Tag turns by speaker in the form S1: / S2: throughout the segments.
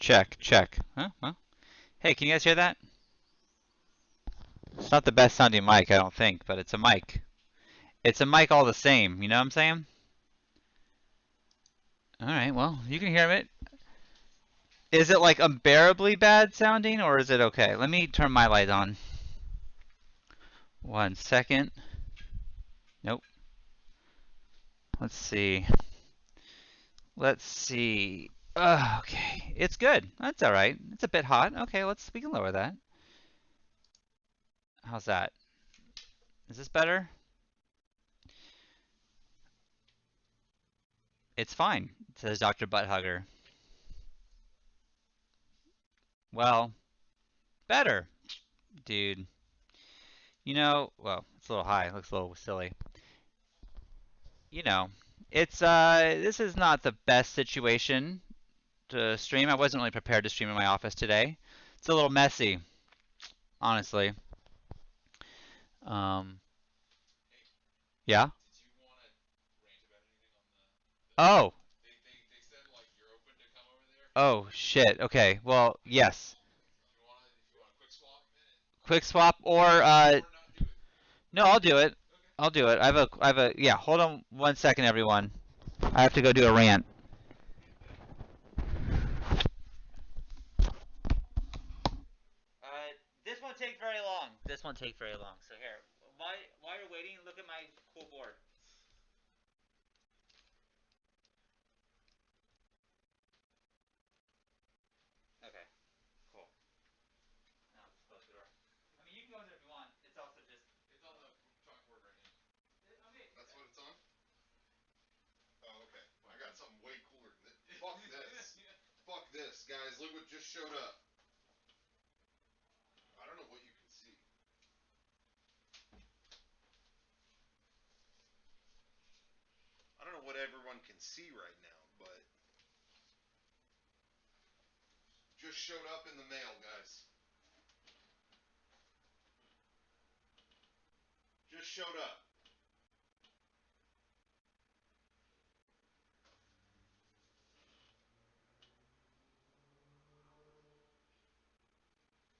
S1: Check, check. Huh? Huh? Hey, can you guys hear that? It's not the best sounding mic, I don't think, but it's a mic. It's a mic all the same, you know what I'm saying? Alright, well, you can hear it. Is it like unbearably bad sounding, or is it okay? Let me turn my light on. 1 second. Nope. Let's see. Let's see. Okay, it's good. That's all right. It's a bit hot. Okay, we can lower that. How's that? Is this better? It's fine, says Dr. Butthugger. Well, better, dude. Well, it's a little high. It looks a little silly. You know, this is not the best situation to stream. I wasn't really prepared to stream in my office today. It's a little messy, honestly. Um, yeah. Oh. Oh shit. Okay. Well, yes. Quick swap or no, I'll do it. I'll do it. Yeah, hold on 1 second everyone. I have to go do a rant. This won't take very long. This won't take very long. So here, while you're waiting, look at my cool board. Okay, cool. Now let's close the door. I mean, you can go in there if you want. It's also just. It's on the chalkboard right now. Okay. That's what it's on? Oh, okay. I got something way cooler than this. Fuck this. Fuck this, guys. Look what just showed up. I don't know what you can see. I don't know what everyone can see right now, but just showed up in the mail, guys. Just showed up.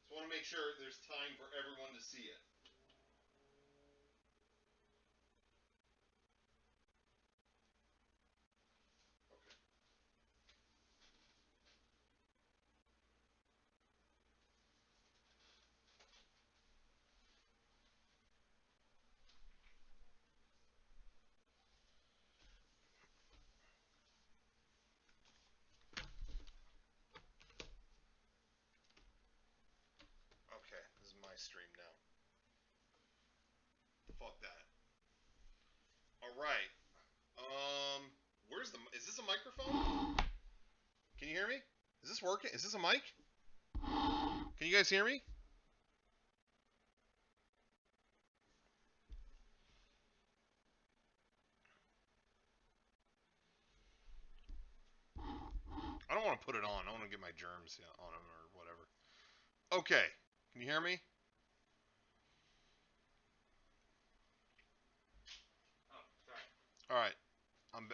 S1: Just want to make sure there's time for everyone to see it. Okay. Okay, this is my stream now. Fuck that. All right. Is this a microphone? Can you hear me? Is this working? Is this a mic? Can you guys hear me? I don't want to put it on. I want to get my germs on them or whatever. Okay. Can you hear me? Oh, sorry. All right. I'm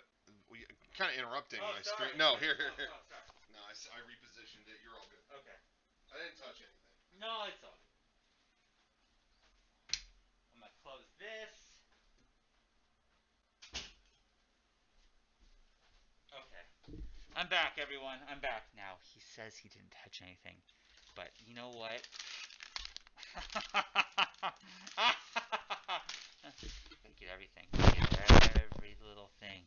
S1: kind of interrupting my stream. No, here. No, I repositioned it. You're all good. Okay. I didn't touch anything. No, it's all good. I'm gonna close this. Okay. I'm back, everyone. I'm back now. He says he didn't touch anything, but you know what? I get everything. I get every little thing.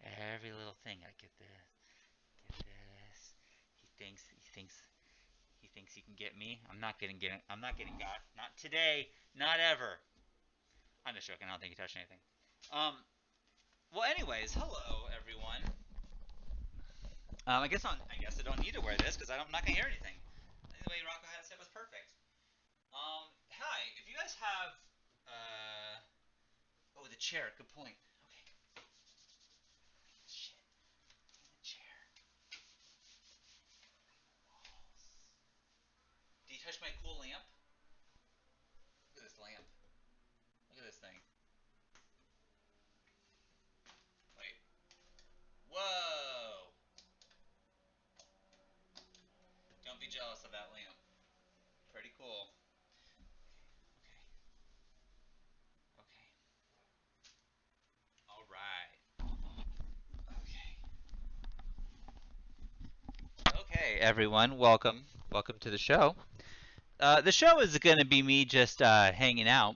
S1: Every little thing. I get this. Get this. He thinks he can get me. I'm not getting got. Not today. Not ever. I'm just joking. I don't think he touched anything. Um. Well, anyways, hello everyone. I guess I don't need to wear this because I'm not gonna hear anything. I think the way Rocco had it set was perfect. Hi. If you guys have, oh, the chair. Good point. Okay. Shit. The chair. Walls. Do you touch my cool lamp? Look at this lamp. Look at this thing. Wait. Whoa. jealous of that lamp. Pretty cool. Okay. Okay. All right. Okay. Okay, everyone, welcome. Welcome to the show. The show is going to be me just hanging out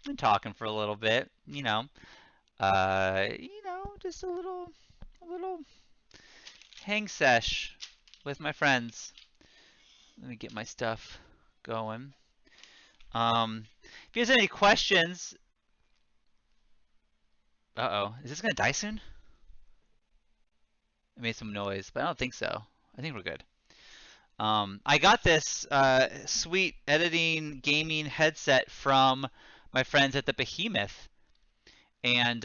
S1: and talking for a little bit. Just a little hang sesh with my friends. Let me get my stuff going. If you guys have any questions, uh-oh, is this gonna die soon? It made some noise, but I don't think so. I think we're good. I got this sweet editing gaming headset from my friends at the Behemoth, and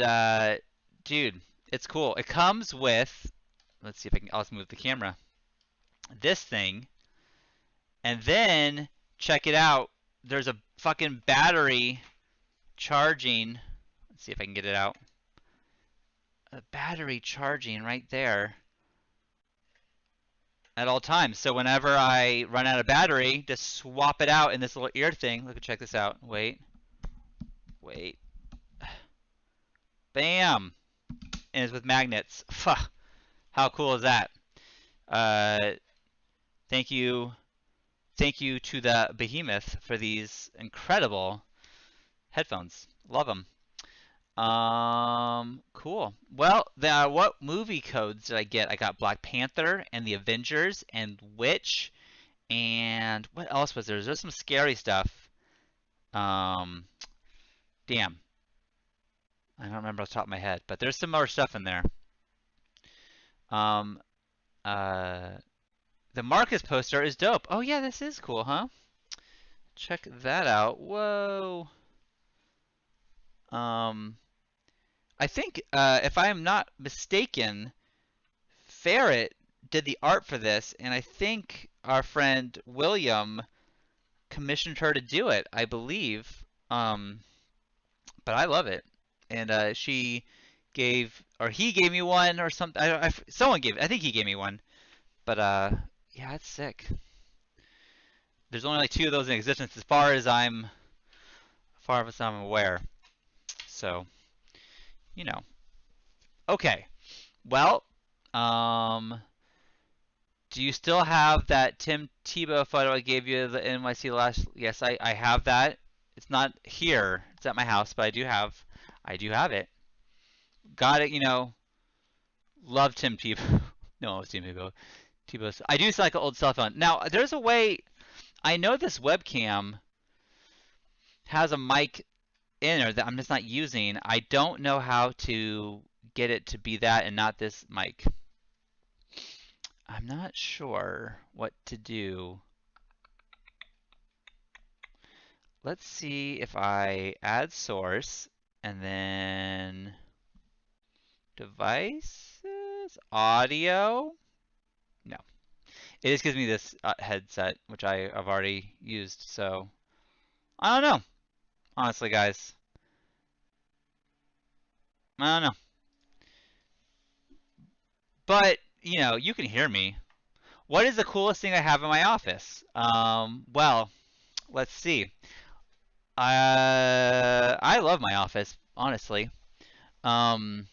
S1: dude, it's cool. It comes with, let's see if I can, I'll move the camera. This thing, and then check it out. There's a fucking battery charging. Let's see if I can get it out. A battery charging right there at all times. So whenever I run out of battery, just swap it out in this little ear thing. Look, check this out. Wait. Bam! And it's with magnets. Fuck. How cool is that? Uh, thank you to the Behemoth for these incredible headphones. Love them. Cool. Well, what movie codes did I get? I got Black Panther and the Avengers and Witch and what else was there? There's some scary stuff. Um, damn. I don't remember off the top of my head, but there's some more stuff in there. Um, uh, the Marcus poster is dope. Oh yeah, this is cool, huh? Check that out. Whoa. Um, I think if I am not mistaken, Ferret did the art for this, and I think our friend William commissioned her to do it, I believe. But I love it, and she gave or he gave me one or something. Someone gave it. I think he gave me one. But yeah, it's sick. There's only like two of those in existence, as far as I'm aware. So, you know. Okay. Well, um, do you still have that Tim Tebow photo I gave you the NYC last? Yes, I have that. It's not here. It's at my house, but I do have it. Got it. Love Tim Tebow. No, it's Tim Tebow. Tebow's. I do sound like an old cell phone. Now, there's a way. I know this webcam has a mic in there that I'm just not using. I don't know how to get it to be that and not this mic. I'm not sure what to do. Let's see if I add source and then devices, audio. No, it just gives me this headset, which I've already used. So I don't know, honestly, guys. I don't know, but you can hear me. What is the coolest thing I have in my office? Well, let's see. I love my office, honestly. Um,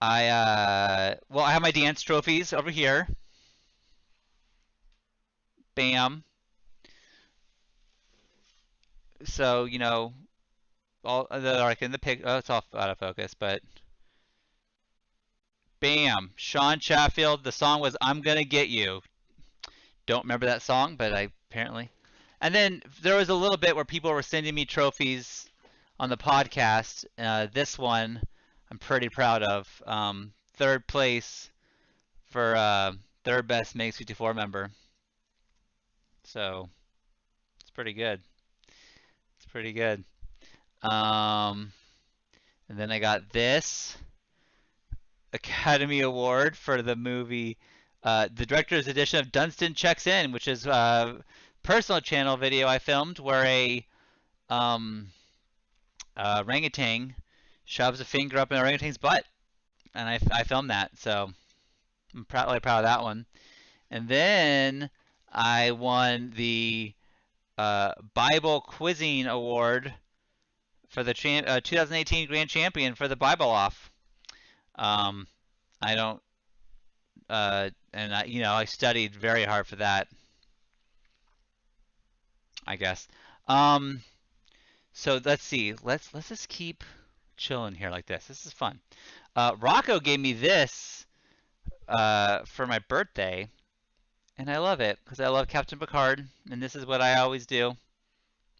S1: well, I have my dance trophies over here. Bam. So, all the like in the pic. Oh, it's all out of focus, but bam. Shawn Chatfield. The song was "I'm Gonna Get You." Don't remember that song, but I apparently. And then there was a little bit where people were sending me trophies on the podcast. This one I'm pretty proud of. Third place for third best Meg 64 member. So it's pretty good. It's pretty good. Um, and then I got this Academy Award for the movie, the director's edition of Dunstan Checks In, which is a personal channel video I filmed where a um, orangutan shoves a finger up an orangutan's butt, and I filmed that, so I'm really proud of that one. And then I won the Bible Quizzing Award for the 2018 Grand Champion for the Bible off. Um, I don't, and I studied very hard for that, I guess. Um, so let's see. Let's just keep chilling here like this. This is fun. Rocco gave me this for my birthday, and I love it because I love Captain Picard, and this is what I always do.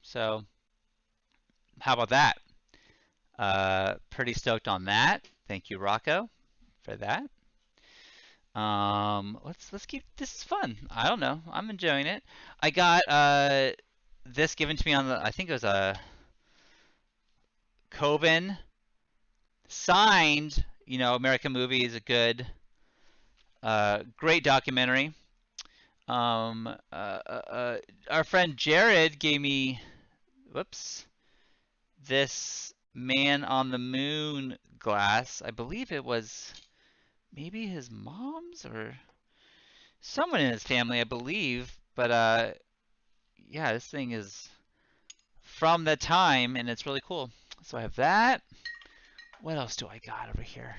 S1: So how about that? Pretty stoked on that. Thank you, Rocco, for that. Let's keep this is fun. I don't know. I'm enjoying it. I got this given to me on the I think it was a Coven signed. American Movie is a good, great documentary. Our friend Jared gave me, whoops, this Man on the Moon glass. I believe it was maybe his mom's or someone in his family, I believe. But yeah, this thing is from the time, and it's really cool. So I have that. What else do I got over here?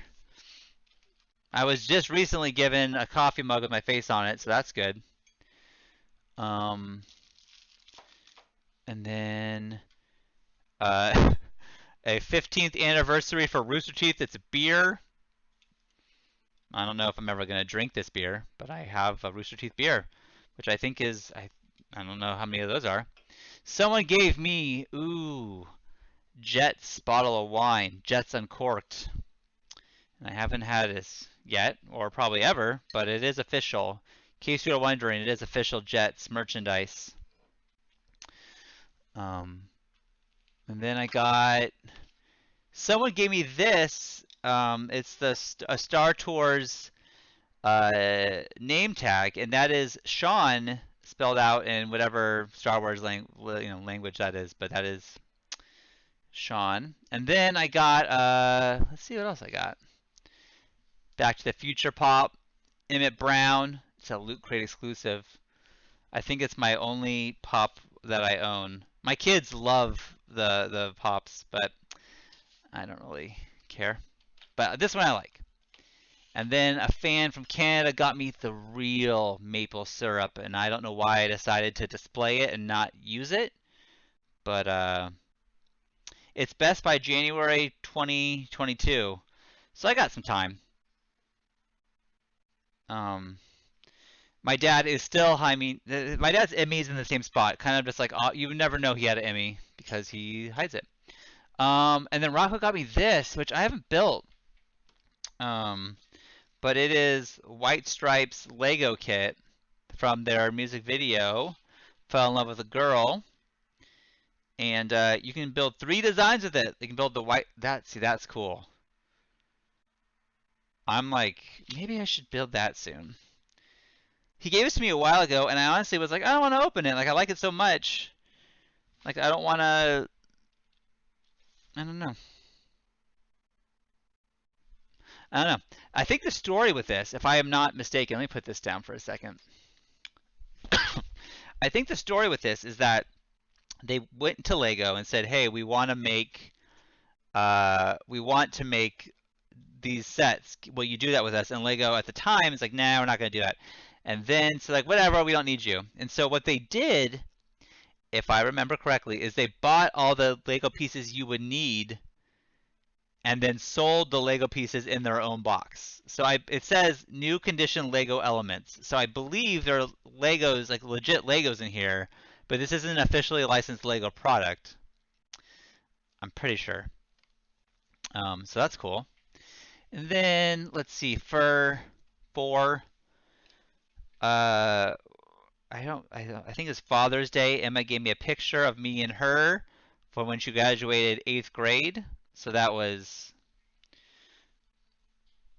S1: I was just recently given a coffee mug with my face on it, so that's good. Um, and then a 15th anniversary for Rooster Teeth. It's a beer. I don't know if I'm ever going to drink this beer, but I have a Rooster Teeth beer, which I think is, I don't know how many of those are. Someone gave me, ooh, Jets bottle of wine, Jets Uncorked. And I haven't had this yet, or probably ever, but it is official. In case you are wondering, it is official Jets merchandise. And then I got, someone gave me this. It's a Star Tours name tag, and that is Shawn spelled out in whatever Star Wars language that is, but that is Shawn. And then I got let's see what else I got. Back to the Future Pop, Emmett Brown. It's a Loot Crate exclusive. I think it's my only pop that I own. My kids love the pops, but I don't really care. But this one I like. And then a fan from Canada got me the real maple syrup, and I don't know why I decided to display it and not use it. But it's best by January 2022, so I got some time. My dad is still, I mean, my dad's Emmy's in the same spot, kind of just like you would never know he had an Emmy because he hides it. And then Rocco got me this, which I haven't built. But it is White Stripes Lego kit from their music video, Fell in Love with a Girl. And you can build 3 designs with it. You can build the white, that's cool. I'm like, maybe I should build that soon. He gave this to me a while ago, and I honestly was like, I don't want to open it. Like, I like it so much. Like, I don't want to, I don't know. I don't know. I think the story with this, if I am not mistaken, let me put this down for a second. I think the story with this is that they went to Lego and said, "Hey, we want to make these sets. Will you do that with us?" And Lego at the time is like, "Nah, we're not going to do that." And then so like, whatever, we don't need you. And so what they did, if I remember correctly, is they bought all the Lego pieces you would need and then sold the Lego pieces in their own box. So it says new condition Lego elements. So I believe there are Legos, like legit Legos in here, but this isn't an officially licensed Lego product. I'm pretty sure. So that's cool. And then let's see, for I think it's Father's Day. Emma gave me a picture of me and her from when she graduated 8th grade. So that was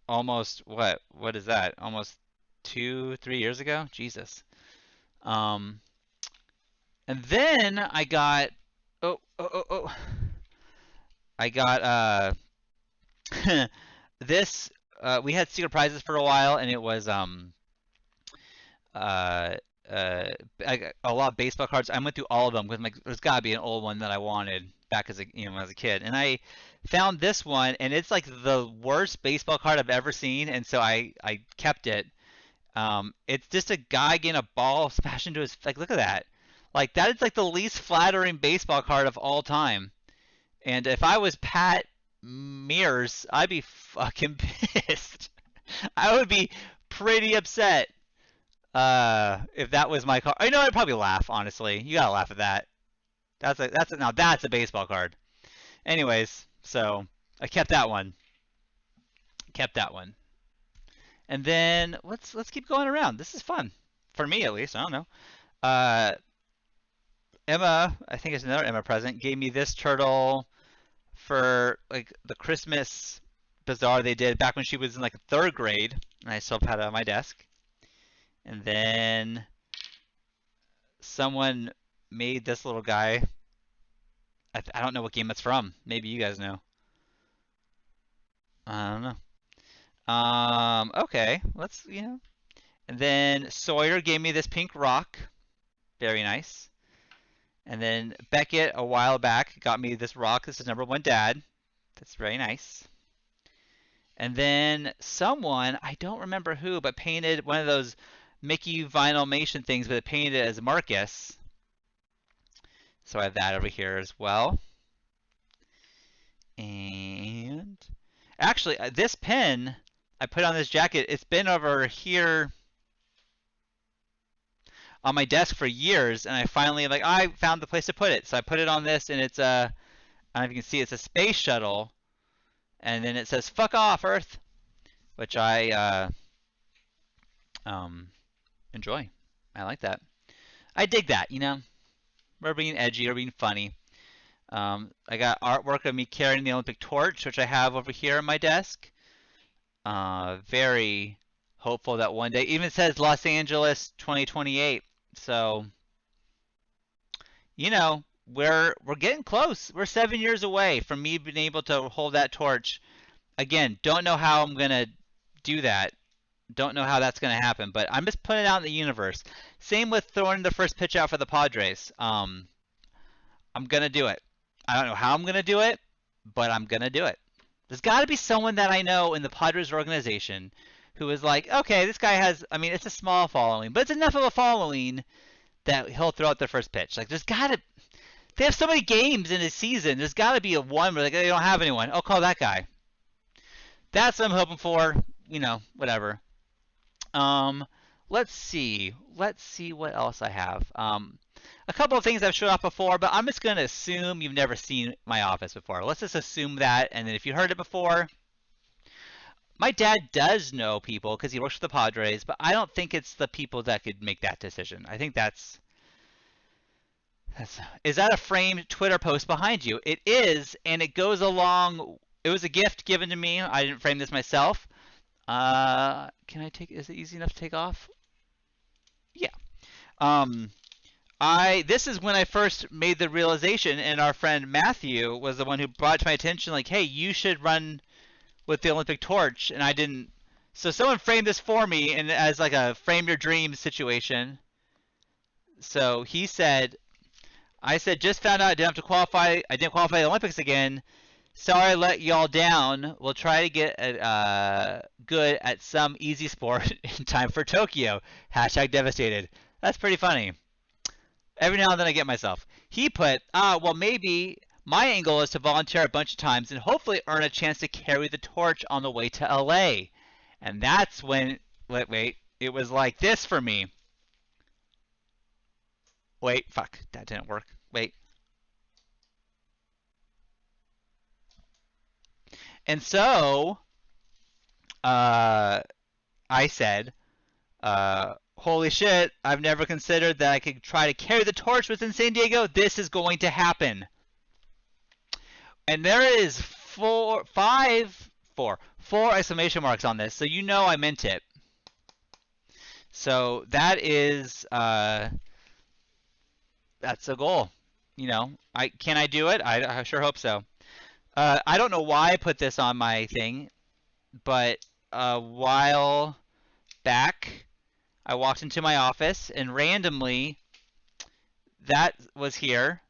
S1: almost what is that? Almost 3 years ago? Jesus. Um, and then I got oh. I got this we had secret prizes for a while, and it was uh, a lot of baseball cards. I went through all of them because like, there's got to be an old one that I wanted back as a when I was a kid, and I found this one, and it's like the worst baseball card I've ever seen, and so I kept it. It's just a guy getting a ball smashed into his like. Look at that. Like that is like the least flattering baseball card of all time. And if I was Pat Mears, I'd be fucking pissed. I would be pretty upset if that was my card. I know I'd probably laugh. Honestly, you gotta laugh at that. Now that's a baseball card. Anyways, so I kept that one. Kept that one. And then let's keep going around. This is fun for me at least. I don't know. Uh, Emma, I think it's another Emma present, gave me this turtle for like the Christmas bazaar they did back when she was in like third grade, and I still have it on my desk. And then someone made this little guy. I don't know what game it's from. Maybe you guys know. I don't know. Okay, let's And then Sawyer gave me this pink rock. Very nice. And then Beckett, a while back, got me this rock. This is number one dad. That's very nice. And then someone, I don't remember who, but painted one of those Mickey Vinylmation things, but it painted it as Marcus. So I have that over here as well. And actually, this pen I put on this jacket, it's been over here on my desk for years, and I finally I found the place to put it. So I put it on this, and it's I don't know if you can see, it's a space shuttle, and then it says "fuck off, Earth," which I enjoy. I like that. I dig that. We're being edgy or being funny. I got artwork of me carrying the Olympic torch, which I have over here on my desk. Very hopeful that one day, even says Los Angeles 2028. So, we're getting close. We're 7 years away from me being able to hold that torch. Again, don't know how I'm gonna do that. Don't know how that's gonna happen, but I'm just putting it out in the universe. Same with throwing the first pitch out for the Padres. I'm gonna do it. I don't know how I'm gonna do it, but I'm gonna do it. There's got to be someone that I know in the Padres organization who is like, okay, this guy has, I mean, it's a small following, but it's enough of a following that he'll throw out their first pitch. Like, they have so many games in a season. There's got to be a one where they don't have anyone. I'll call that guy. That's what I'm hoping for. Whatever. Let's see. Let's see what else I have. A couple of things I've showed off before, but I'm just going to assume you've never seen my office before. Let's just assume that, and then if you heard it before, my dad does know people because he works for the Padres, but I don't think it's the people that could make that decision. I think that's is that a framed Twitter post behind you? It is, and it goes along. It was a gift given to me. I didn't frame this myself. Can I take? Is it easy enough to take off? Yeah. This is when I first made the realization, and our friend Matthew was the one who brought it to my attention, like, hey, you should run with the Olympic torch, and I didn't. So someone framed this for me, and as like a frame your dreams situation. So he said, I said, just found out I didn't have to qualify. I didn't qualify the Olympics again. Sorry I let y'all down. We'll try to get good at some easy sport in time for Tokyo. # devastated. That's pretty funny. Every now and then I get myself. He put, well, maybe my angle is to volunteer a bunch of times and hopefully earn a chance to carry the torch on the way to LA. And that's when, wait, it was like this for me. Wait, fuck, that didn't work. Wait. And so, I said, holy shit, I've never considered that I could try to carry the torch within San Diego. This is going to happen. And there is four exclamation marks on this, so I meant it. So that is, that's a goal. Can I do it? I sure hope so. I don't know why I put this on my thing, but a while back, I walked into my office and randomly that was here.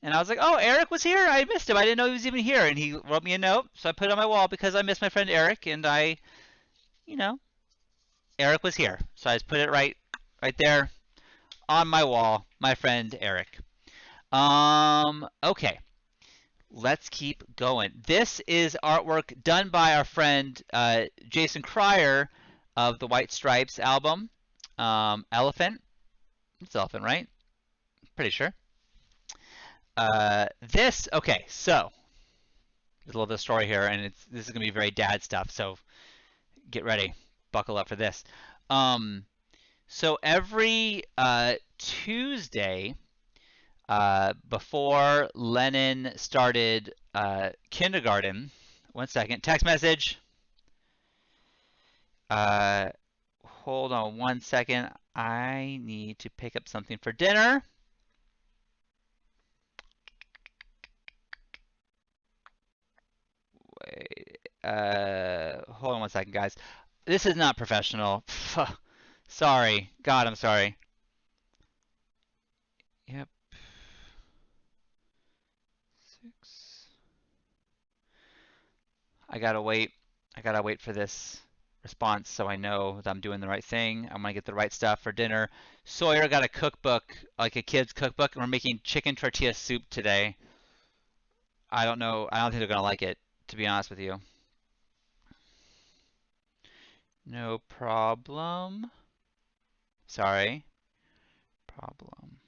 S1: And I was like, oh, Eric was here? I missed him. I didn't know he was even here. And he wrote me a note. So I put it on my wall because I miss my friend Eric. And you know, Eric was here. So I just put it right there on my wall. My friend Eric. Okay. Let's keep going. This is artwork done by our friend Jason Cryer of the White Stripes album. Elephant. It's Elephant, right? Pretty sure. Okay, so there's a little bit of story here, and this is gonna be very dad stuff. So get ready, buckle up for this. So every Tuesday, before Lennon started kindergarten, 1 second, text message. Hold on 1 second. I need to pick up something for dinner. Wait, hold on 1 second, guys. This is not professional. Sorry. God, I'm sorry. Yep. 6. I gotta wait. I gotta wait for this response so I know that I'm doing the right thing. I'm gonna get the right stuff for dinner. Sawyer got a cookbook, like a kid's cookbook, and we're making chicken tortilla soup today. I don't know. I don't think they're gonna like it, to be honest with you. No problem. Sorry. Problem.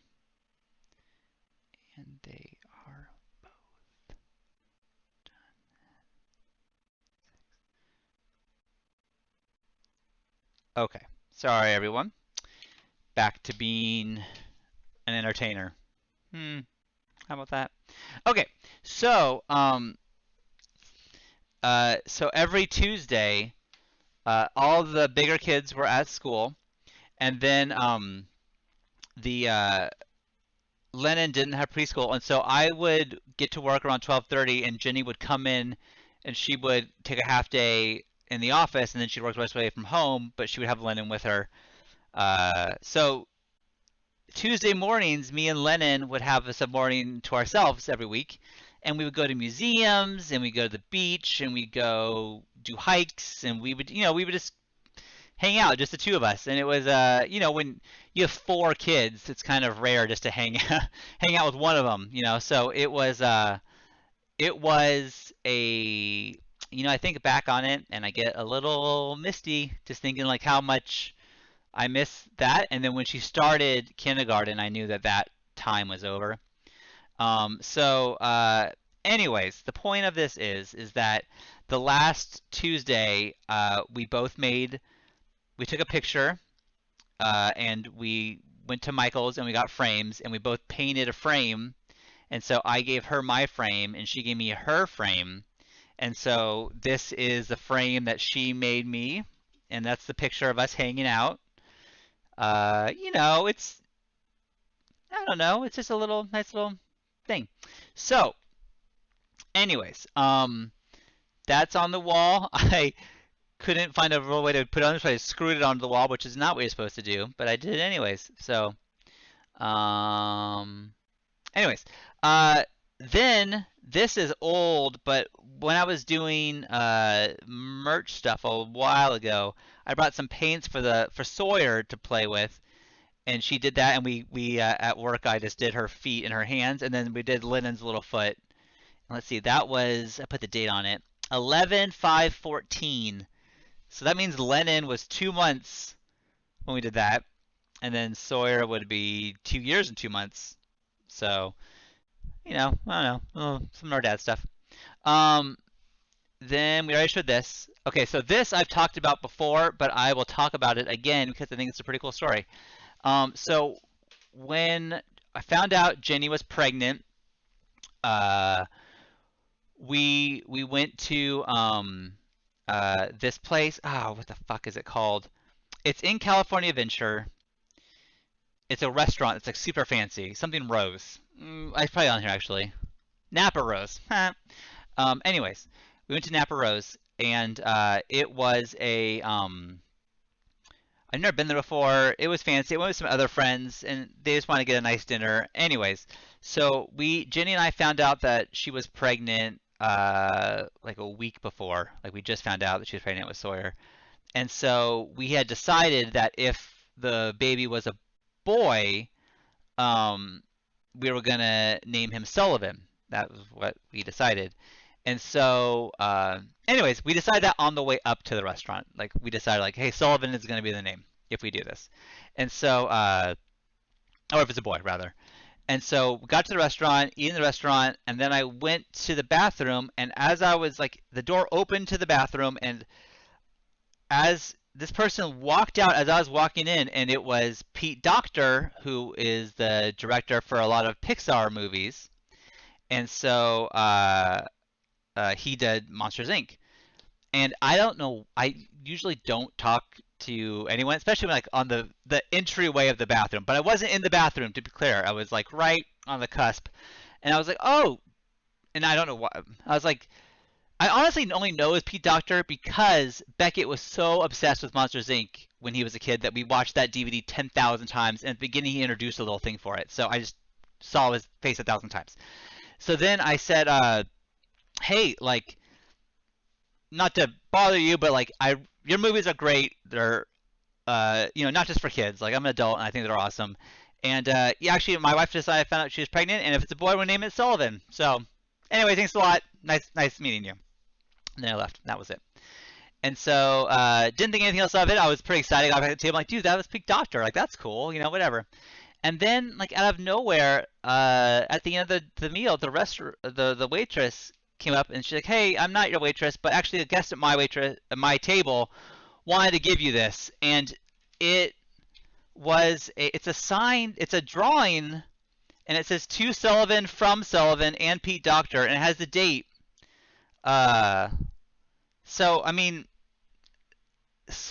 S1: And they are both done. Okay. Sorry, everyone. Back to being an entertainer. How about that? Okay. So every Tuesday, all the bigger kids were at school, and then the Lennon didn't have preschool, and so I would get to work around 12:30, and Jenny would come in, and she would take a half day in the office, and then she'd work the rest of the way from home, but she would have Lennon with her. So Tuesday mornings, me and Lennon would have us a morning to ourselves every week, and we would go to museums, and we'd go to the beach, and we'd go do hikes, and we would just hang out, just the two of us. And it was, when you have 4 kids, it's kind of rare just to hang hang out with one of them, So it was I think back on it, and I get a little misty, just thinking like how much I miss that. And then when she started kindergarten, I knew that time was over. Anyways, the point of this is that the last Tuesday, we took a picture, and we went to Michael's and we got frames, and we both painted a frame. And so I gave her my frame, and she gave me her frame. And so this is the frame that she made me, and that's the picture of us hanging out. It's I don't know, it's just a nice little thing. So, anyways, that's on the wall. I couldn't find a real way to put it on, so I screwed it onto the wall, which is not what you're supposed to do, but I did it anyways. So, um, anyways, then this is old, but when I was doing merch stuff a while ago, I brought some paints for Sawyer to play with, and she did that, and we at work I just did her feet and her hands, and then we did Lennon's little foot. And let's see, I put the date on it, 11/5/14. So that means Lennon was 2 months when we did that, and then Sawyer would be 2 years and 2 months. So, I don't know, some more dad stuff. Then we already showed this. Okay, so this I've talked about before, but I will talk about it again because I think it's a pretty cool story. So when I found out Jenny was pregnant, we went to this place. Oh, what the fuck is it called? It's in California Adventure. It's a restaurant. It's like super fancy. Something Rose. It's probably on here actually. Napa Rose. Anyways, we went to Napa Rose, and it was I'd never been there before. It was fancy. I went with some other friends, and they just wanted to get a nice dinner. Anyways, so Jenny and I found out that she was pregnant like a week before. Like we just found out that she was pregnant with Sawyer. And so we had decided that if the baby was a boy, um, we were gonna name him Sullivan. That was what we decided. And so, anyways, we decided that on the way up to the restaurant. Like we decided, like, hey, Sullivan is gonna be the name if we do this. And so, or if it's a boy, rather. And so we got to the restaurant, eating in the restaurant, and then I went to the bathroom. And as I was like, the door opened to the bathroom, and as this person walked out as I was walking in, and it was Pete Docter, who is the director for a lot of Pixar movies, and so he did Monsters Inc. And I don't know, I usually don't talk to anyone, especially like on the entryway of the bathroom. But I wasn't in the bathroom, to be clear. I was like right on the cusp, and I was like, oh, and I don't know why. I was like, I honestly only know it's Pete Docter because Beckett was so obsessed with Monsters Inc. when he was a kid that we watched that DVD 10,000 times. And at the beginning, he introduced a little thing for it. So I just saw his face 1,000 times. So then I said, hey, like, not to bother you, but like, your movies are great. They're, not just for kids. Like, I'm an adult and I think they're awesome. And yeah, actually, my wife decided I found out she was pregnant, and if it's a boy, we'll name it Sullivan. So, anyway, thanks a lot. Nice meeting you. And then I left. That was it. And so didn't think anything else of it. I was pretty excited. I got back to the table. I'm like, dude, that was Pete Docter. Like, that's cool. Whatever. And then, like, out of nowhere, at the end of the meal, the waitress came up and she's like, hey, I'm not your waitress, but actually a guest at my table wanted to give you this. And it it's a sign, it's a drawing, and it says to Sullivan, from Sullivan, and Pete Docter, and it has the date. Uh, so, I mean,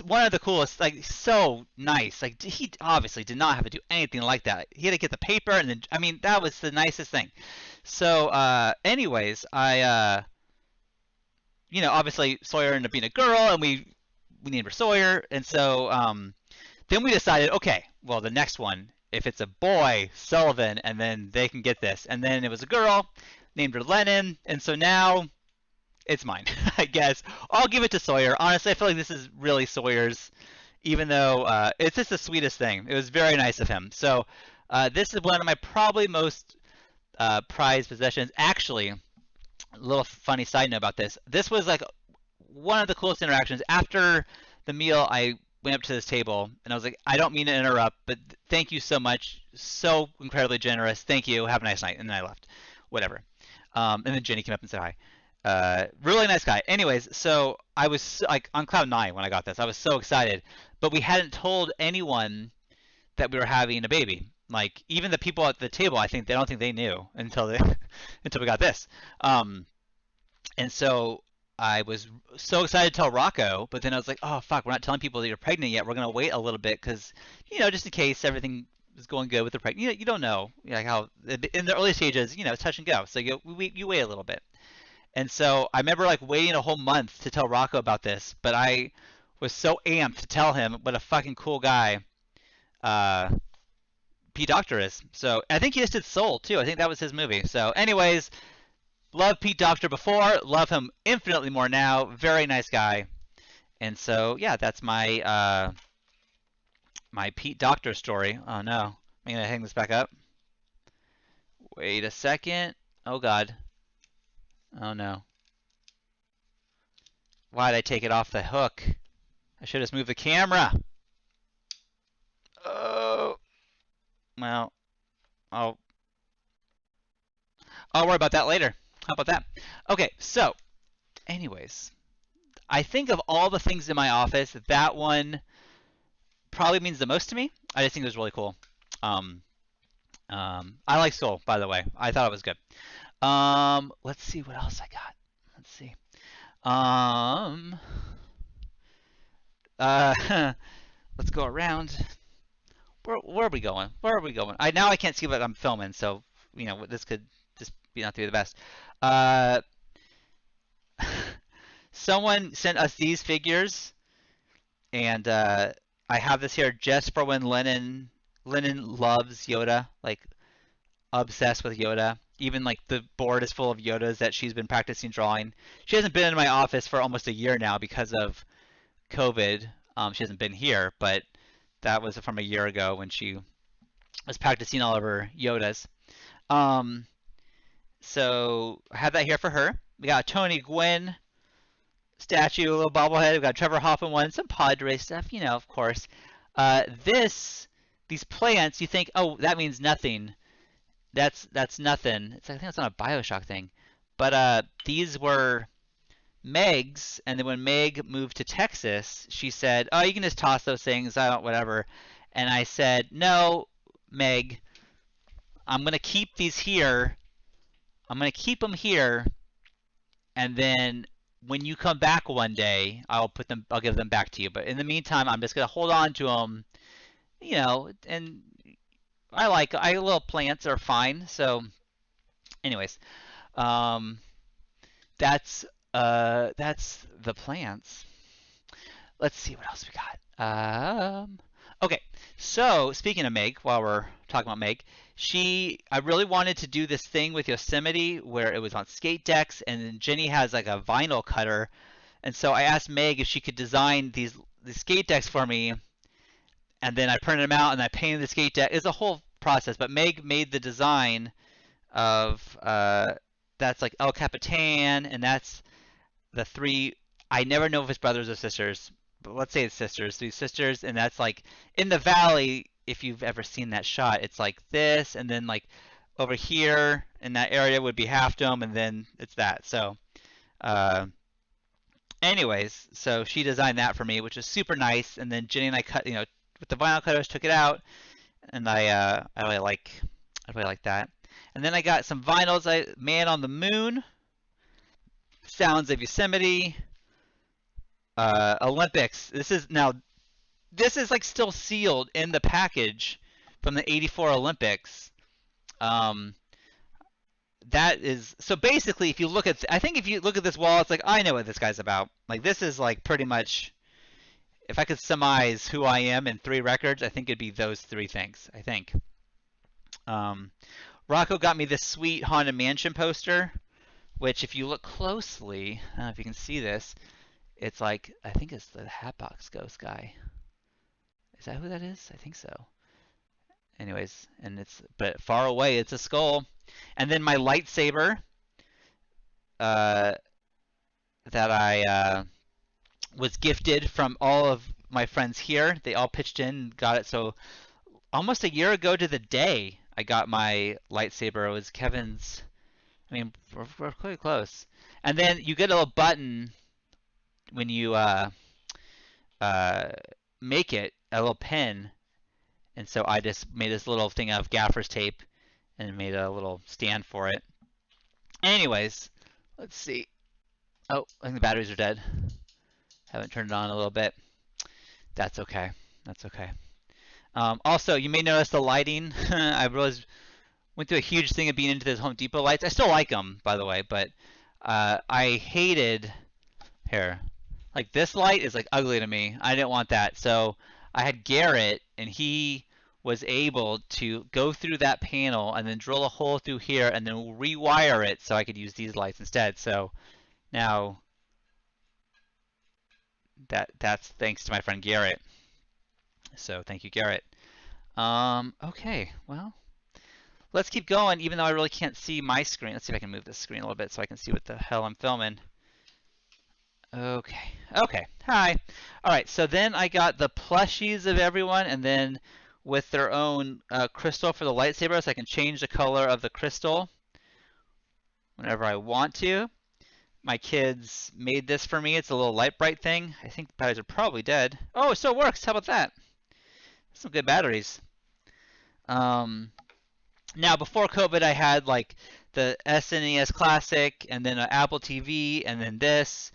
S1: one of the coolest, like, so nice. Like, he obviously did not have to do anything like that. He had to get the paper, and then, I mean, that was the nicest thing. So, anyways, obviously Sawyer ended up being a girl, and we named her Sawyer, and so, then we decided, okay, well, the next one, if it's a boy, Sullivan, and then they can get this. And then it was a girl, named her Lennon, and so now it's mine, I guess. I'll give it to Sawyer. Honestly, I feel like this is really Sawyer's, even though it's just the sweetest thing. It was very nice of him. So this is one of my probably most prized possessions. Actually, a little funny side note about this. This was like one of the coolest interactions. After the meal, I went up to this table and I was like, I don't mean to interrupt, but thank you so much. So incredibly generous. Thank you. Have a nice night. And then I left. Whatever. And then Jenny came up and said hi. Really nice guy. Anyways, so I was like on cloud nine when I got this. I was so excited, but we hadn't told anyone that we were having a baby. Like even the people at the table, I think they don't think they knew until until we got this. And so I was so excited to tell Rocco, but then I was like, oh fuck, we're not telling people that you're pregnant yet. We're gonna wait a little bit because just in case everything is going good with the pregnant. You don't know like how in the early stages, it's touch and go. So you wait a little bit. And so I remember like waiting a whole month to tell Rocco about this, but I was so amped to tell him what a fucking cool guy uh, Pete Docter is. So I think he just did Soul too. I think that was his movie. So anyways, love Pete Docter before, love him infinitely more now. Very nice guy. And so yeah, that's my Pete Docter story. Oh no, I'm gonna hang this back up. Wait a second. Oh god. Oh no. Why did I take it off the hook? I should have just moved the camera. Oh, well, I'll worry about that later. How about that? Okay, so, anyways, I think of all the things in my office, that one probably means the most to me. I just think it was really cool. I like Soul, by the way. I thought it was good. Let's see what else I got. Let's see. Let's go around. Where are we going? Where are we going? Now I can't see what I'm filming, so this could just be not to be the best. Someone sent us these figures, and I have this here just for when Lennon loves Yoda, like obsessed with Yoda. Even like the board is full of Yodas that she's been practicing drawing. She hasn't been in my office for almost a year now because of COVID. She hasn't been here, but that was from a year ago when she was practicing all of her Yodas. Um, so I have that here for her. We got a Tony Gwynn statue, a little bobblehead. We got Trevor Hoffman one, some Padre stuff, of course. These plants, you think, oh, that means nothing. That's nothing. I think it's not a Bioshock thing, but these were Meg's, and then when Meg moved to Texas, she said, "Oh, you can just toss those things. I don't, whatever." And I said, "No, Meg, I'm gonna keep these here. I'm gonna keep them here, and then when you come back one day, I'll give them back to you. But in the meantime, I'm just gonna hold on to them, And I little plants are fine. So, anyways, um, that's the plants. Let's see what else we got. Okay, so speaking of Meg, while we're talking about Meg, I really wanted to do this thing with Yosemite where it was on skate decks, and then Jenny has like a vinyl cutter, and so I asked Meg if she could design these skate decks for me, and then I printed them out and I painted the skate deck. It's a whole process, but Meg made the design of that's like El Capitan, and that's the three. I never know if it's brothers or sisters, but let's say it's sisters. Three sisters, and that's like in the valley. If you've ever seen that shot, it's like this, and then like over here in that area would be Half Dome, and then it's that. So, uh, anyways, so she designed that for me, which is super nice. And then Jenny and I cut, with the vinyl cutters, took it out, and I really like that. And then I got some vinyls. Man on the Moon, Sounds of Yosemite, Olympics. This is like still sealed in the package from the '84 Olympics. Um, that is so basically, if you look at, I think if you look at this wall, it's like I know what this guy's about. Like this is like pretty much, if I could surmise who I am in 3 records, I think it'd be those 3 things. I think. Um, Rocco got me this sweet Haunted Mansion poster, which if you look closely, I don't know if you can see this, it's like, I think it's the Hatbox Ghost guy. Is that who that is? I think so. Anyways, but far away, it's a skull. And then my lightsaber uh, that I was gifted from all of my friends here. They all pitched in and got it. So almost a year ago to the day, I got my lightsaber. It was Kevin's. I mean, we're quite close. And then you get a little button when you uh, make it, a little pin. And so I just made this little thing out of gaffer's tape and made a little stand for it. Anyways, let's see. Oh, I think the batteries are dead. Haven't turned it on in a little bit. That's okay. That's okay. Also, you may notice the lighting. I went through a huge thing of being into those Home Depot lights. I still like them, by the way, but I hated here. Like this light is like ugly to me. I didn't want that. So I had Garrett, and he was able to go through that panel and then drill a hole through here and then rewire it so I could use these lights instead. So now that's thanks to my friend Garrett. So thank you, Garrett. Okay, well, let's keep going, even though I really can't see my screen. Let's see if I can move this screen a little bit so I can see what the hell I'm filming. Okay, okay, hi. All right, so then I got the plushies of everyone, and then with their own crystal for the lightsaber, so I can change the color of the crystal whenever I want to. My kids made this for me. It's a little light bright thing. I think the batteries are probably dead. Oh, it still works. How about that? Some good batteries. Now, before COVID, I had like the SNES Classic, and then an Apple TV, and then this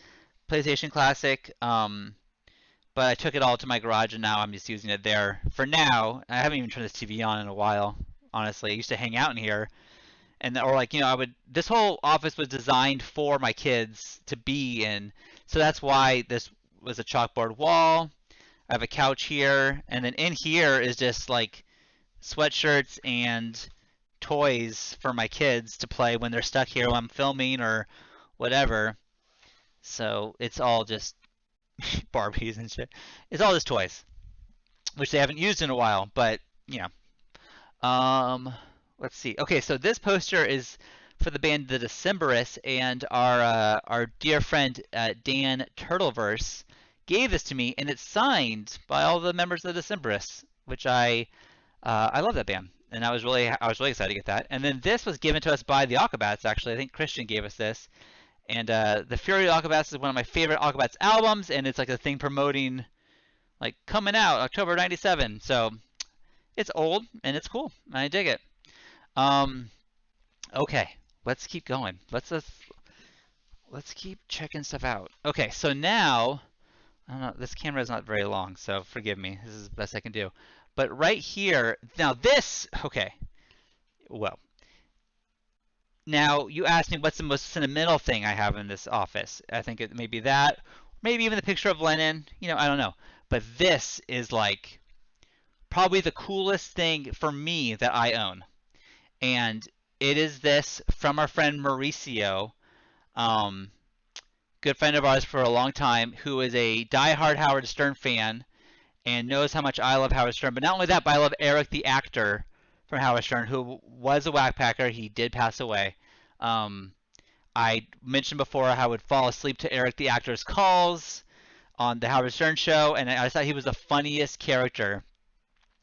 S1: PlayStation Classic. But I took it all to my garage, and now I'm just using it there for now. I haven't even turned this TV on in a while, honestly. I used to hang out in here, or like, I would. This whole office was designed for my kids to be in, so that's why this was a chalkboard wall. I have a couch here, and then in here is just like sweatshirts and toys for my kids to play when they're stuck here while I'm filming or whatever. So it's all just Barbies and shit. It's all just toys, which they haven't used in a while, but you know. Let's see. Okay, so this poster is for the band The Decemberists, and our dear friend Dan Turtleverse gave this to me, and it's signed by all the members of the Decemberists, which I love that band, and I was really excited to get that. And then this was given to us by the Aquabats. Actually, I think Christian gave us this, and the Fury Aquabats is one of my favorite Aquabats albums, and it's like a thing promoting like coming out October '97. So it's old and it's cool. I dig it. Um, okay, let's keep going. Let's keep checking stuff out. Okay, so now I don't know. This camera is not very long, so forgive me. This is the best I can do. But right here, now this. Okay, well, now you asked me what's the most sentimental thing I have in this office. I think it may be that, maybe even the picture of Lennon. I don't know. But this is like probably the coolest thing for me that I own. And it is this from our friend Mauricio, um, good friend of ours for a long time, who is a diehard Howard Stern fan and knows how much I love Howard Stern. But not only that, but I love Eric the actor from Howard Stern, who was a whackpacker. He did pass away. Um, I mentioned before how I would fall asleep to Eric the actor's calls on the Howard Stern show, and I thought he was the funniest character.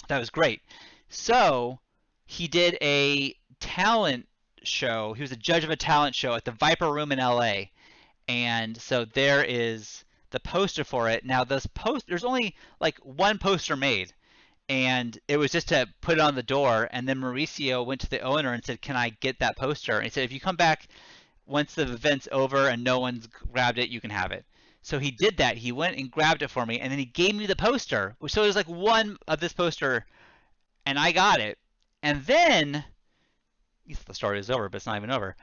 S1: That was great. So he did a talent show. He was a judge of a talent show at the Viper Room in LA. And so there is the poster for it. Now there's only like one poster made, and it was just to put it on the door. And then Mauricio went to the owner and said, "Can I get that poster?" And he said, "If you come back once the event's over and no one's grabbed it, you can have it." So he did that. He went and grabbed it for me, and then he gave me the poster. So there's like one of this poster, and I got it. And then the story is over, but it's not even over.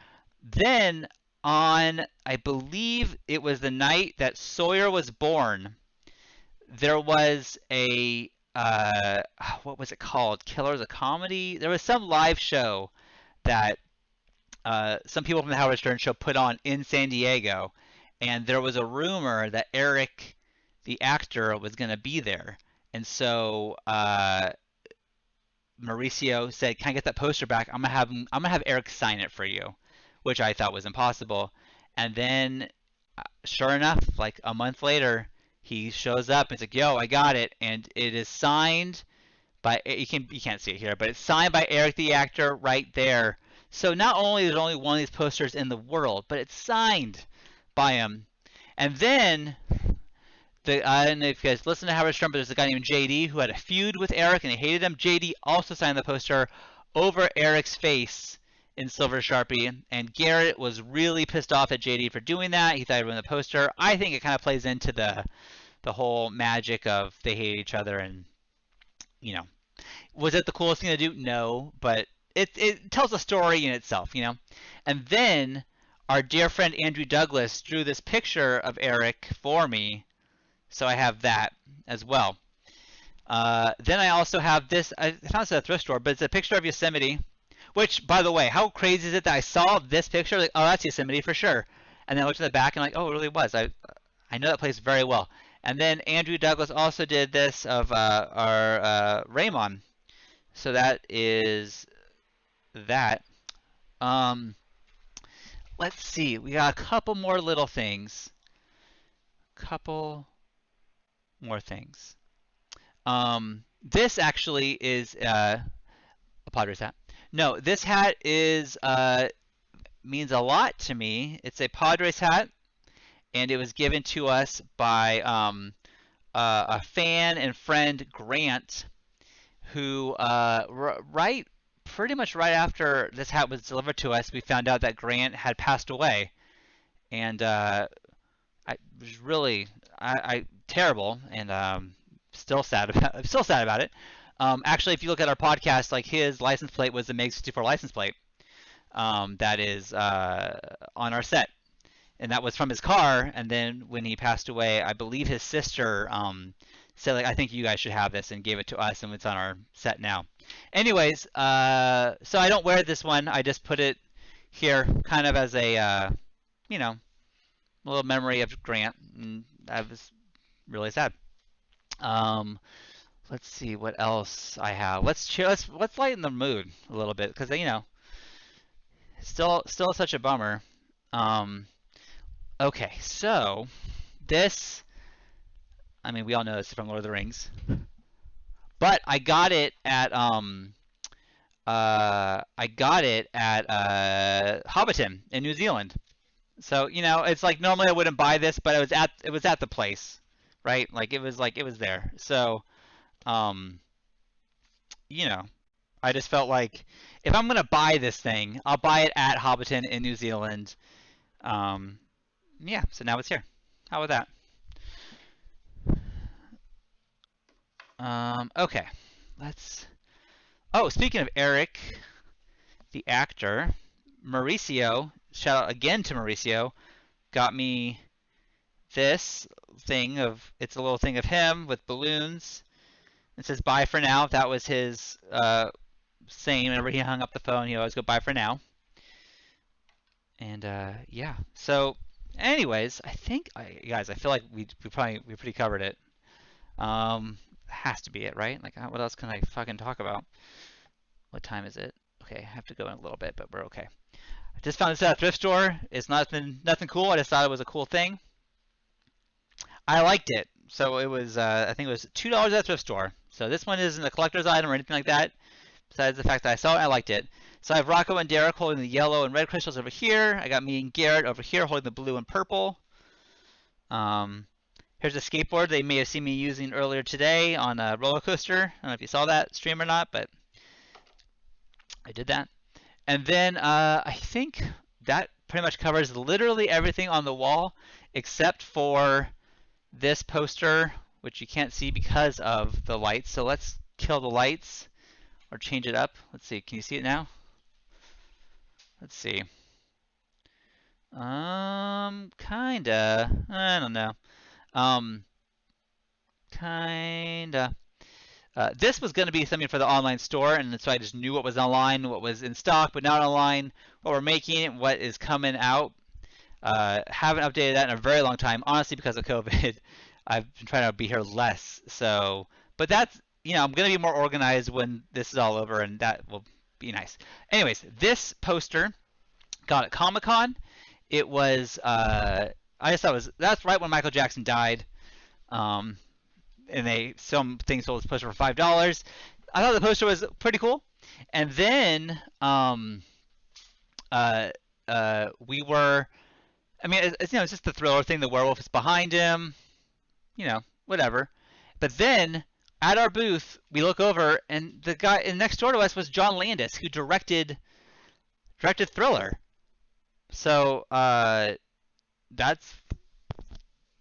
S1: Then on, I believe it was the night that Sawyer was born, there was a what was it called? Killers of Comedy. There was some live show that some people from the Howard Stern show put on in San Diego, and there was a rumor that Eric, the actor, was going to be there, and so Mauricio said, "Can I get that poster back? I'm gonna have Eric sign it for you," which I thought was impossible. And then, sure enough, like a month later, he shows up and it's like, "Yo, I got it," and it is signed by you can't see it here, but it's signed by Eric the actor right there. So not only is there only one of these posters in the world, but it's signed by him. And then I don't know if you guys listen to Howard Stern, but there's a guy named JD who had a feud with Eric and he hated him. JD also signed the poster over Eric's face in silver Sharpie, and Garrett was really pissed off at JD for doing that. He thought he'd win the poster. I think it kind of plays into the whole magic of they hate each other, and was it the coolest thing to do? No, but it tells a story in itself. And then our dear friend Andrew Douglas drew this picture of Eric for me, so I have that as well. Then I also have this. I found this at a thrift store, but it's a picture of Yosemite. Which, by the way, how crazy is it that I saw this picture? Like, oh, that's Yosemite for sure. And then I looked in the back and like, oh, it really was. I know that place very well. And then Andrew Douglas also did this of our Raymond. So that is that. Let's see. We got a couple more little things. Couple more things. This actually is a Padres hat. No, this hat is means a lot to me. It's a Padres hat, and it was given to us by a fan and friend, Grant, who pretty much right after this hat was delivered to us, we found out that Grant had passed away, and I was really terrible, and still sad about it. Actually, if you look at our podcast, like his license plate was the MiG 64 license plate that is on our set, and that was from his car. And then when he passed away, I believe his sister said like, I think you guys should have this, and gave it to us, and it's on our set now. Anyways, so I don't wear this one. I just put it here, kind of as a you know, a little memory of Grant, and I was really sad. Um, let's see what else I have. Let's lighten the mood a little bit, because still such a bummer. Um, okay, so this, I mean, we all know this from Lord of the Rings, but I got it at Hobbiton in New Zealand. So it's like normally I wouldn't buy this, but it was at the place, right? Like it was there. So um, you know, I just felt like if I'm gonna buy this thing, I'll buy it at Hobbiton in New Zealand. Um, yeah. So now it's here. How about that? Okay. Let's. Oh, speaking of Eric, the actor, Mauricio. Shout out again to Mauricio. Got me this thing of it's a little thing of him with balloons. It says bye for now. That was his saying whenever he hung up the phone. He always go bye for now. And yeah. So, anyways, I think guys, I feel like we pretty covered it. Has to be it, right? Like, what else can I fucking talk about? What time is it? Okay, I have to go in a little bit, but we're okay. I just found this at a thrift store. It's nothing cool. I just thought it was a cool thing. I liked it. So it was, I think it was $2 at a thrift store. So this one isn't a collector's item or anything like that. Besides the fact that I saw it, I liked it. So I have Rocco and Derek holding the yellow and red crystals over here. I got me and Garrett over here holding the blue and purple. Here's a skateboard they may have seen me using earlier today on a roller coaster. I don't know if you saw that stream or not, but I did that. And then I think that pretty much covers literally everything on the wall except for this poster, which you can't see because of the lights. So let's kill the lights or change it up. Let's see. Can you see it now? Let's see. Kinda. I don't know. Kinda. This was going to be something for the online store, and so I just knew what was online, what was in stock, but not online, what we're making, what is coming out. Haven't updated that in a very long time, honestly, because of COVID. I've been trying to be here less. So, but that's, I'm going to be more organized when this is all over, and that will be nice. Anyways, this poster got at Comic-Con. It was, I just thought that's right when Michael Jackson died. And some things sold this poster for $5. I thought the poster was pretty cool. And then we were, I mean, it's just the Thriller thing. The werewolf is behind him, whatever. But then at our booth, we look over, and the guy next door to us was John Landis, who directed Thriller. So that's,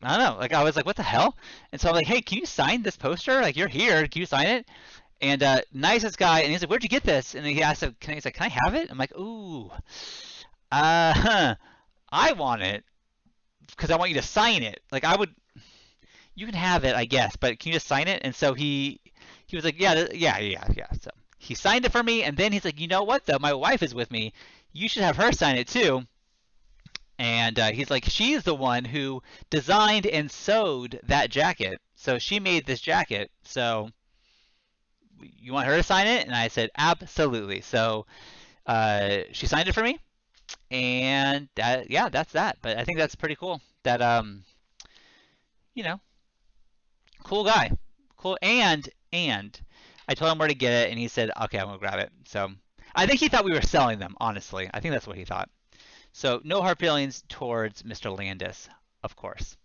S1: I don't know. Like, I was like, what the hell? And so I'm like, hey, can you sign this poster? Like, you're here. Can you sign it? And nicest guy. And he's like, where'd you get this? And he asked him, he's like, can I have it? I'm like, ooh, I want it because I want you to sign it. Like, you can have it, I guess, but can you just sign it? And so he was like, yeah. So he signed it for me. And then he's like, you know what, though? My wife is with me. You should have her sign it, too. And he's like, she's the one who designed and sewed that jacket. So she made this jacket. So you want her to sign it? And I said, absolutely. So she signed it for me. And that's that. But I think that's pretty cool. That, cool guy. Cool. And I told him where to get it. And he said, okay, I'm going to grab it. So I think he thought we were selling them, honestly. I think that's what he thought. So no hard feelings towards Mr. Landis, of course.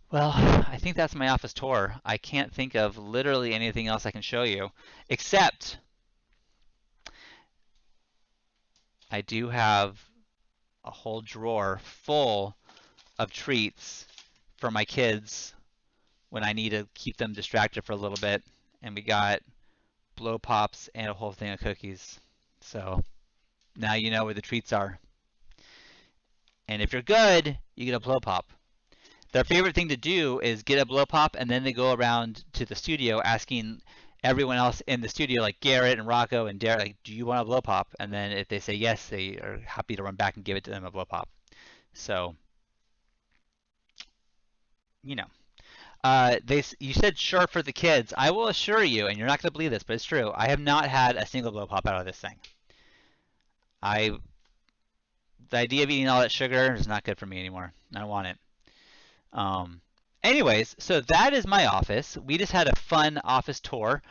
S1: Well, I think that's my office tour. I can't think of literally anything else I can show you, except I do have a whole drawer full of treats for my kids when I need to keep them distracted for a little bit. And we got blow pops and a whole thing of cookies. So now you know where the treats are. And if you're good, you get a blow pop. Their favorite thing to do is get a blow pop, and then they go around to the studio asking everyone else in the studio, like Garrett and Rocco and Derek, like, do you want a blow pop? And then if they say yes, they are happy to run back and give it to them a blow pop. So, you know. You said sure for the kids. I will assure you, and you're not going to believe this, but it's true. I have not had a single blow pop out of this thing. I the idea of eating all that sugar is not good for me anymore. I don't want it. Um, Anyways, so that is my office. We just had a fun office tour.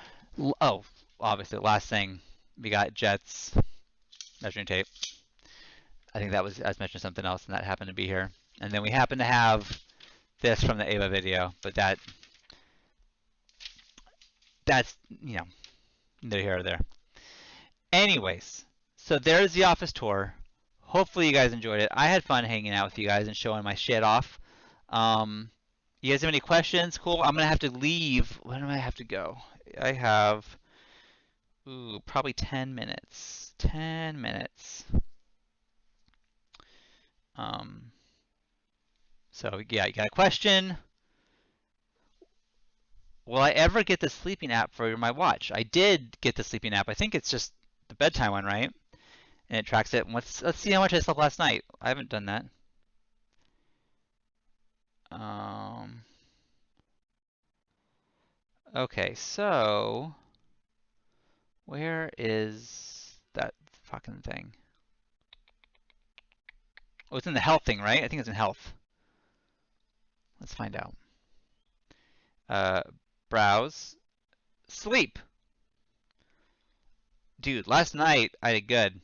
S1: Oh, obviously, last thing we got Jet's measuring tape. I think that was I was mentioning something else, and that happened to be here. And then we happen to have this from the Ava video, but that's neither here or there. Anyways, so there's the office tour. Hopefully you guys enjoyed it. I had fun hanging out with you guys and showing my shit off. You guys have any questions? Cool. I'm gonna have to leave. When do I have to go? I have probably 10 minutes. 10 minutes. So yeah, you got a question? Will I ever get the sleeping app for my watch? I did get the sleeping app. I think it's just the bedtime one, right? And it tracks it. Let's see how much I slept last night. I haven't done that. Okay, so where is that fucking thing? Oh, it's in the health thing, right? I think it's in health. Let's find out. Browse. Sleep. Dude, last night I did good.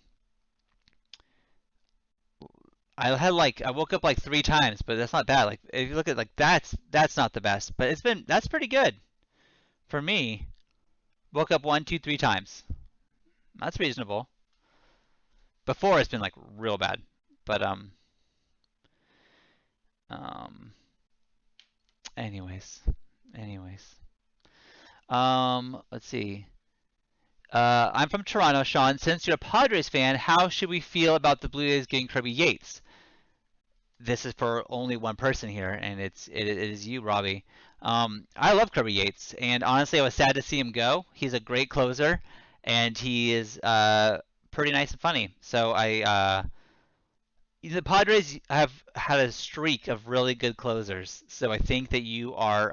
S1: I woke up like 3 times, but that's not bad. Like if you look at that's not the best, but that's pretty good for me. Woke up 1, 2, 3 times. That's reasonable. Before it's been like real bad, but anyways, let's see. I'm from Toronto, Shawn. Since you're a Padres fan, how should we feel about the Blue Jays getting Kirby Yates? This is for only one person here, and it is you, Robbie. I love Kirby Yates, and honestly, I was sad to see him go. He's a great closer, and he is pretty nice and funny. So the Padres have had a streak of really good closers. So I think that you are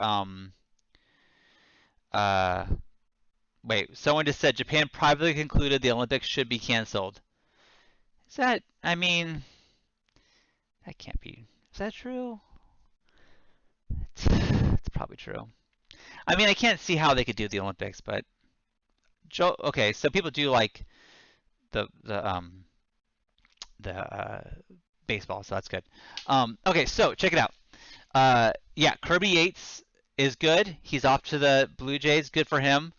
S1: wait, someone just said Japan privately concluded the Olympics should be canceled. Is that, I mean, that can't be. Is that true? It's probably true. I mean, I can't see how they could do the Olympics, but okay, so people do like the baseball, so that's good. Okay, so check it out. Yeah, Kirby Yates is good. He's off to the Blue Jays. Good for him.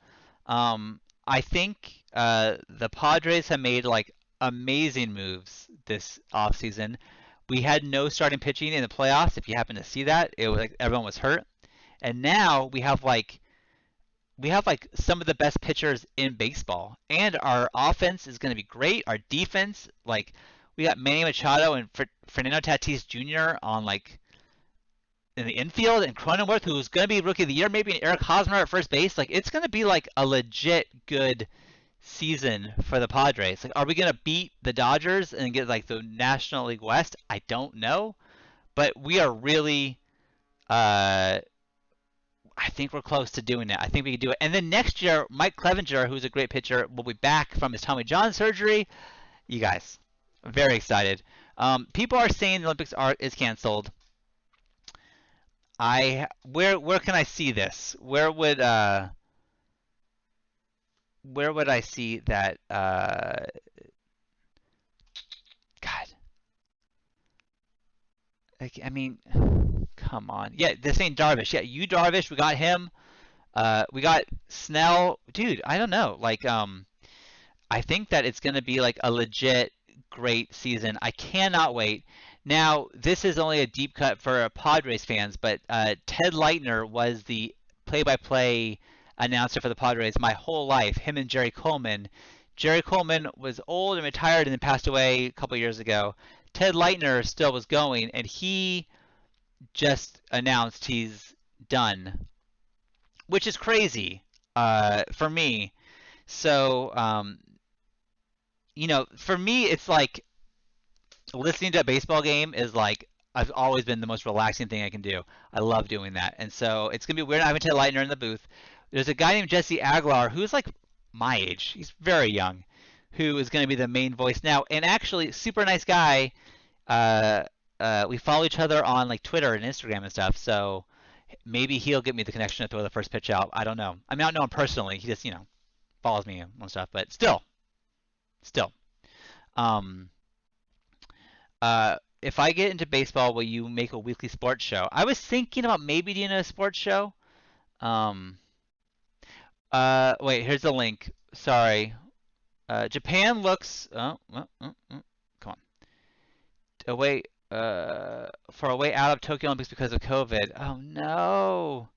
S1: I think the Padres have made like amazing moves this offseason. We had no starting pitching in the playoffs. If you happen to see that, it was like everyone was hurt, and now we have like some of the best pitchers in baseball, and our offense is going to be great. Our defense, like we got Manny Machado and Fernando Tatis Jr. on like in the infield, and Cronenworth, who's going to be Rookie of the Year, maybe, and Eric Hosmer at first base. Like it's going to be like a legit good season for the Padres. Like, are we going to beat the Dodgers and get like the National League West? I don't know, but we are really. I think we're close to doing it. I think we can do it. And then next year, Mike Clevenger, who's a great pitcher, will be back from his Tommy John surgery. You guys, I'm very excited. People are saying the Olympics is canceled. Where can I see this? Where would I see that? God, like, I mean, come on. Yeah, this ain't Darvish. Yeah, you Darvish. We got him. We got Snell. Dude, I don't know. Like, I think that it's gonna be like a legit great season. I cannot wait. Now, this is only a deep cut for Padres fans, but Ted Leitner was the play-by-play announcer for the Padres my whole life. Him and Jerry Coleman. Jerry Coleman was old and retired and then passed away a couple years ago. Ted Leitner still was going, and he just announced he's done, which is crazy for me. So, for me, it's like listening to a baseball game is like I've always been the most relaxing thing I can do. I love doing that, and so it's gonna be weird having Ted Leitner in the booth. There's a guy named Jesse Aguilar who's like my age. He's very young, who is going to be the main voice now, and actually super nice guy. Uh, we follow each other on like Twitter and Instagram and stuff, so maybe he'll get me the connection to throw the first pitch out. I don't know. I mean, I don't know him personally. He just follows me and stuff, but still. Um, if I get into baseball, will you make a weekly sports show? I was thinking about maybe doing a sports show. Um, Wait, here's the link. Sorry. Japan looks. Come on. Away. For a way out of Tokyo Olympics because of COVID. Oh no.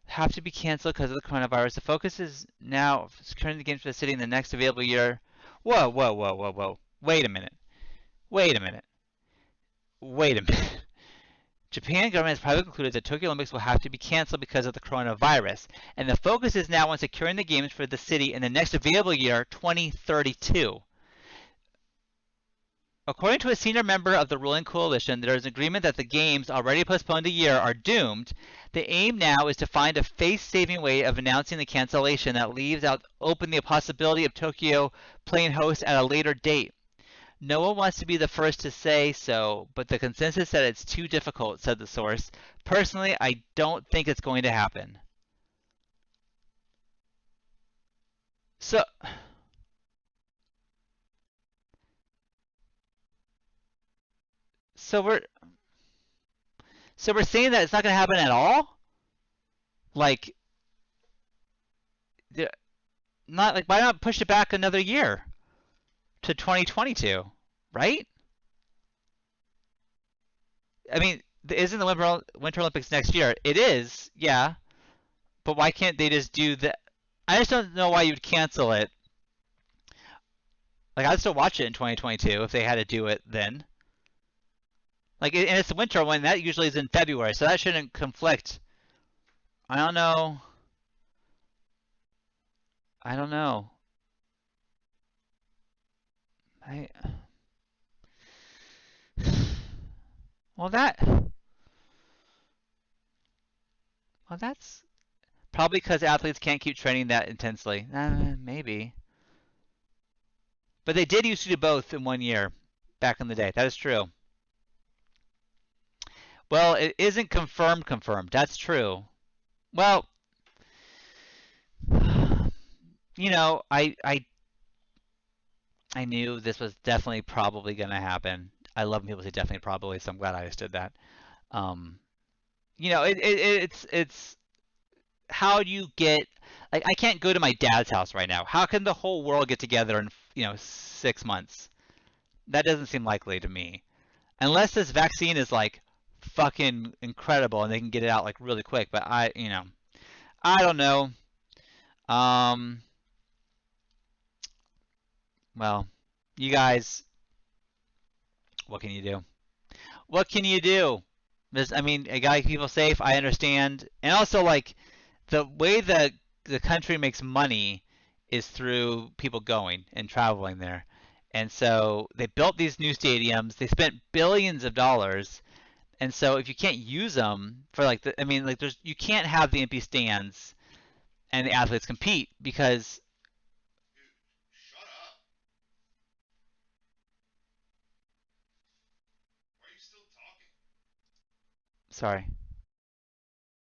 S1: Have to be canceled because of the coronavirus. The focus is now securing the games for the city in the next available year. Whoa, whoa, whoa, whoa, whoa. Wait a minute. Wait a minute. Wait a minute. Japan government has privately concluded that Tokyo Olympics will have to be canceled because of the coronavirus, and the focus is now on securing the games for the city in the next available year, 2032. According to a senior member of the ruling coalition, there is agreement that the games, already postponed a year, are doomed. The aim now is to find a face-saving way of announcing the cancellation that leaves out open the possibility of Tokyo playing host at a later date. No one wants to be the first to say so, but the consensus that it's too difficult, said the source. Personally, I don't think it's going to happen. So, so we're so we're saying that it's not going to happen at all? Like, not like why not push it back another year to 2022, right? I mean, isn't the Winter Olympics next year? It is, yeah. But why can't they just do that? I just don't know why you'd cancel it. Like, I'd still watch it in 2022 if they had to do it then. Like, and it's the winter one. That usually is in February, so that shouldn't conflict. I don't know. I don't know. I well that well that's probably because athletes can't keep training that intensely. Maybe, but they did used to do both in one year back in the day. That is true. Well, it isn't confirmed. Confirmed. That's true. Well, I knew this was definitely probably gonna happen. I love when people say definitely probably, so I'm glad I just did that. Um, it's how do you get like I can't go to my dad's house right now. How can the whole world get together in 6 months? That doesn't seem likely to me. Unless this vaccine is like fucking incredible and they can get it out like really quick. But I don't know. Um, well, you guys, what can you do? What can you do? I mean, I gotta keep people safe. I understand, and also like the way the country makes money is through people going and traveling there. And so they built these new stadiums. They spent billions of dollars. And so if you can't use them for I mean, like you can't have the empty stands and the athletes compete because
S2: Shut up. Why are you still talking?
S1: sorry.